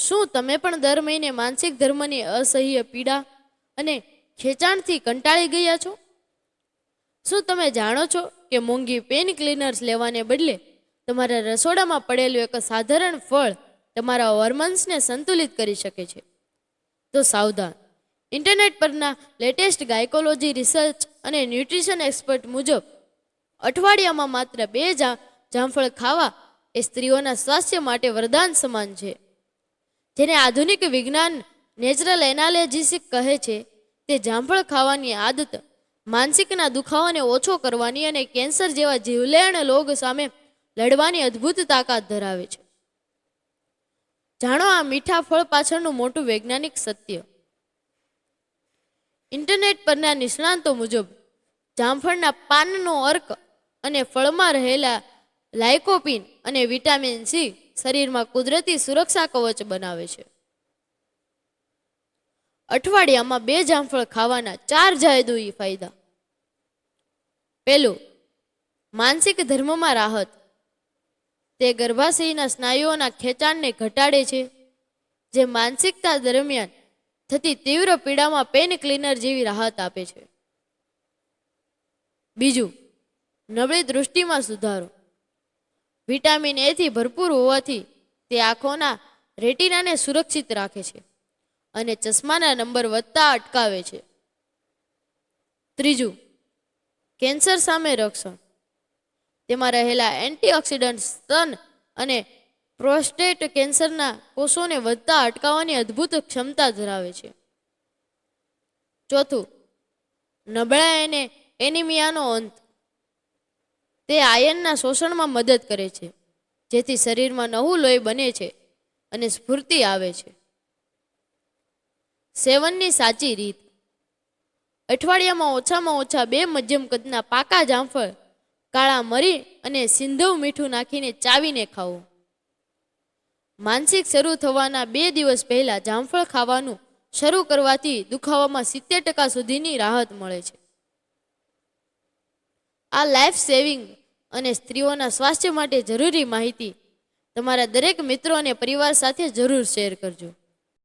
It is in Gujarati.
શું તમે પણ દર મહિને માનસિક ધર્મની અસહ્ય પીડા અને ખેંચાણથી કંટાળી ગયા છો? શું તમે જાણો છો કે મોંઘી પેન ક્લીનર્સ લેવાને બદલે તમારા રસોડામાં પડેલું એક સાધારણ ફળ તમારા હોર્મોન્સને સંતુલિત કરી શકે છે? તો સાવધાન, ઇન્ટરનેટ પરના લેટેસ્ટ ગાયકોલોજી રિસર્ચ અને ન્યુટ્રિશન એક્સપર્ટ મુજબ અઠવાડિયામાં માત્ર 2 જામફળ ખાવા એ સ્ત્રીઓના સ્વાસ્થ્ય માટે વરદાન સમાન છે. જેને આધુનિક વિજ્ઞાન નેચરલ એનાલ્જેસિક કહે છે, તે જામફળ ખાવાની આદત માનસિકના દુખાવાને ઓછો કરવાની અને કેન્સર જેવા જીવલેણ રોગ સામે લડવાની અદ્ભુત તાકાત ધરાવે છે. જાણો આ મીઠા ફળ પાછળનું મોટું વૈજ્ઞાનિક સત્ય. ઇન્ટરનેટ પરના નિષ્ણાંતો મુજબ જામફળના પાનનો અર્ક અને ફળમાં રહેલા લાઇકોપીન અને વિટામિન સી શરીરમાં કુદરતી સુરક્ષા કવચ બનાવે છે. અઠવાડિયામાં 2 જામફળ ખાવાના 4 જાદુઈ ફાયદા. પહેલું, માનસિક ધર્મમાં રાહત. તે ગર્ભાશયના સ્નાયુઓના ખેંચાણને ઘટાડે છે, જે માનસિકતા દરમિયાન થતી તીવ્ર પીડામાં પેન ક્લીનર જેવી રાહત આપે છે. બીજું, નબળી દૃષ્ટિમાં સુધારો. વિટામિન એ થી ભરપૂર હોવાથી તે આંખોના રેટિનાને સુરક્ષિત રાખે છે અને ચશ્માના નંબર વધતા અટકાવે છે. ત્રીજું, કેન્સર સામે રક્ષણ. તેમાં રહેલા એન્ટીઓક્સિડન્ટ્સ સ્તન અને પ્રોસ્ટેટ કેન્સરના કોષોને વધતા અટકાવવાની અદ્ભુત ક્ષમતા ધરાવે છે. ચોથું, નબળાઈ અને એનિમિયાનો અંત. તે આયર્નના શોષણમાં મદદ કરે છે, જેથી શરીરમાં નવું લોહી બને છે અને સ્ફૂર્તિ આવે છે. સેવનની સાચી રીત. અઠવાડિયામાં ઓછામાં ઓછા 2 મધ્યમ કદના પાકા જામફળ કાળા મરી અને સિંધવ મીઠું નાખીને ચાવીને ખાવું. માનસિક શરૂ થવાના 2 દિવસ પહેલા જામફળ ખાવાનું શરૂ કરવાથી દુખાવામાં 70% સુધીની રાહત મળે છે. આ લાઈફ સેવિંગ અને સ્ત્રીઓના સ્વાસ્થ્ય માટે જરૂરી માહિતી તમારા દરેક મિત્રો અને પરિવાર સાથે જરૂર શેર કરજો.